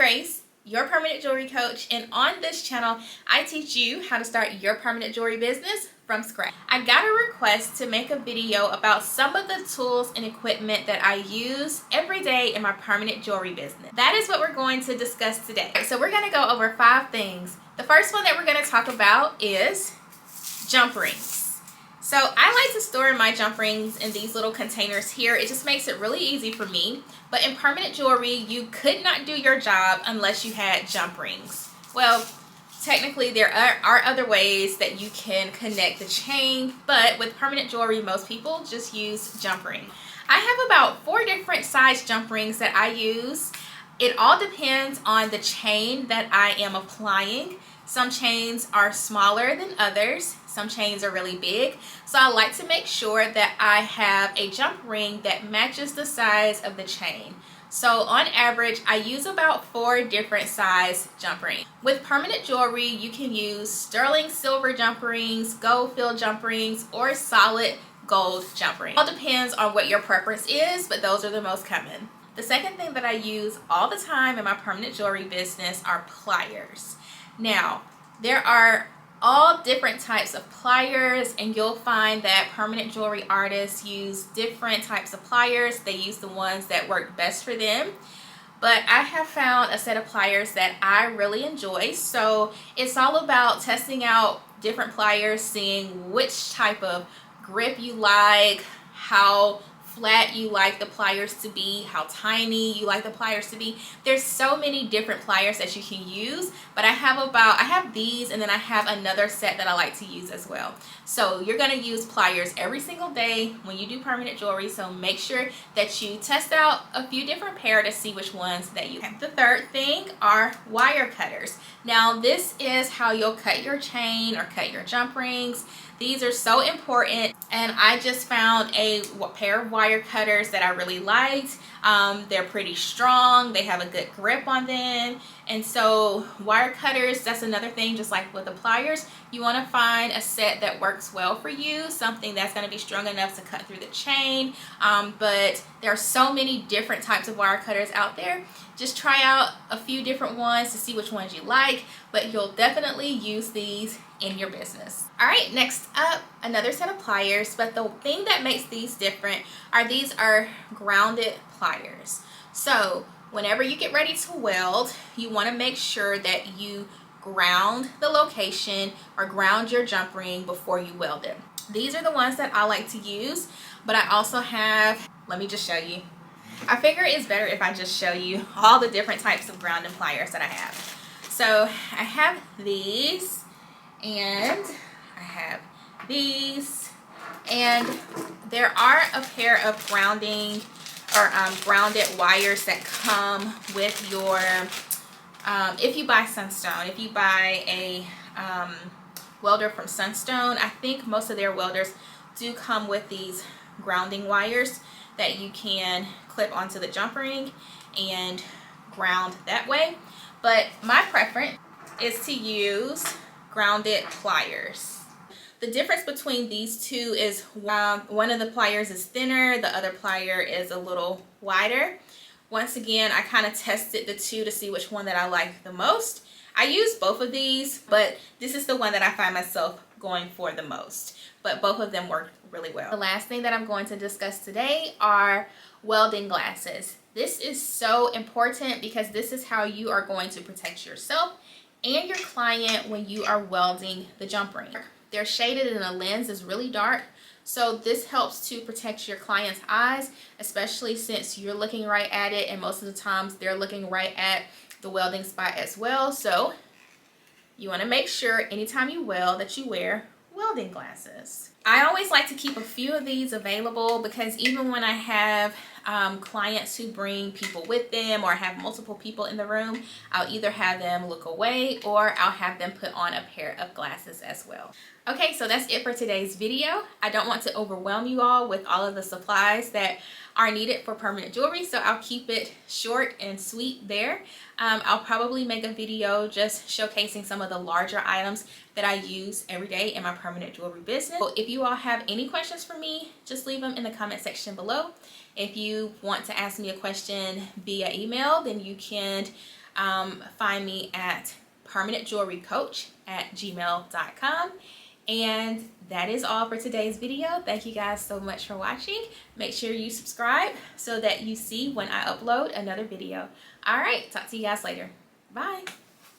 Grace, your permanent jewelry coach, and on this channel I teach you how to start your permanent jewelry business from scratch. I got a request to make a video about some of the tools and equipment that I use every day in my permanent jewelry business. That is what we're going to discuss today. So we're going to go over 5 things. The first one that we're going to talk about is jump rings. So I like to store my jump rings in these little containers here. It just makes it really easy for me. But in permanent jewelry, you could not do your job unless you had jump rings. Well, technically there are other ways that you can connect the chain, but with permanent jewelry, most people just use jump rings. I have about 4 different size jump rings that I use. It all depends on the chain that I am applying. Some chains are smaller than others. Some chains are really big. So I like to make sure that I have a jump ring that matches the size of the chain. So on average, I use about 4 different size jump rings. With permanent jewelry, you can use sterling silver jump rings, gold filled jump rings, or solid gold jump rings. It all depends on what your preference is, but those are the most common. The second thing that I use all the time in my permanent jewelry business are pliers. Now, there are all different types of pliers, and you'll find that permanent jewelry artists use different types of pliers. They use the ones that work best for them. But I have found a set of pliers that I really enjoy. So it's all about testing out different pliers, seeing which type of grip you like, how flat you like the pliers to be, how tiny you like the pliers to be. There's so many different pliers that you can use, but I have these, and then I have another set that I like to use as well. So you're going to use pliers every single day when you do permanent jewelry, so make sure that you test out a few different pair to see which ones that you have. The third thing are wire cutters. Now this is how you'll cut your chain or cut your jump rings. These are so important, and I just found a pair of wire cutters that I really liked. They're pretty strong, they have a good grip on them, and so wire cutters, that's another thing. Just like with the pliers, you want to find a set that works well for you, something that's going to be strong enough to cut through the chain. But there are so many different types of wire cutters out there. Just try out a few different ones to see which ones you like, but you'll definitely use these in your business. Alright, next up, another set of pliers, but the thing that makes these different are these are grounded pliers. So whenever you get ready to weld, you want to make sure that you ground the location or ground your jump ring before you weld it. These are the ones that I like to use, but I also have, let me just show you. I figure it's better if I just show you all the different types of grounding pliers that I have. So I have these, and I have these, and there are a pair of grounding or grounded wires that come with your, if you buy Sunstone, if you buy a welder from Sunstone, I think most of their welders do come with these grounding wires that you can clip onto the jump ring and ground that way. But my preference is to use grounded pliers. The difference between these two is one of the pliers is thinner, the other plier is a little wider. Once again, I kind of tested the two to see which one that I like the most. I use both of these, but this is the one that I find myself going for the most. But both of them work really well. The last thing that I'm going to discuss today are welding glasses. This is so important because this is how you are going to protect yourself and your client when you are welding the jump ring. They're shaded and the lens is really dark, so this helps to protect your client's eyes, especially since you're looking right at it, and most of the times they're looking right at the welding spot as well. So you want to make sure anytime you weld that you wear welding glasses. I always like to keep a few of these available because even when I have clients who bring people with them or have multiple people in the room, I'll either have them look away or I'll have them put on a pair of glasses as well. Okay, so that's it for today's video. I don't want to overwhelm you all with all of the supplies that are needed for permanent jewelry, so I'll keep it short and sweet there. I'll probably make a video just showcasing some of the larger items that I use every day in my permanent jewelry business. So if you all have any questions for me, just leave them in the comment section below. If you want to ask me a question via email, then you can find me at permanentjewelrycoach@gmail.com. And that is all for today's video. Thank you guys so much for watching. Make sure you subscribe so that you see when I upload another video. All right, talk to you guys later. Bye.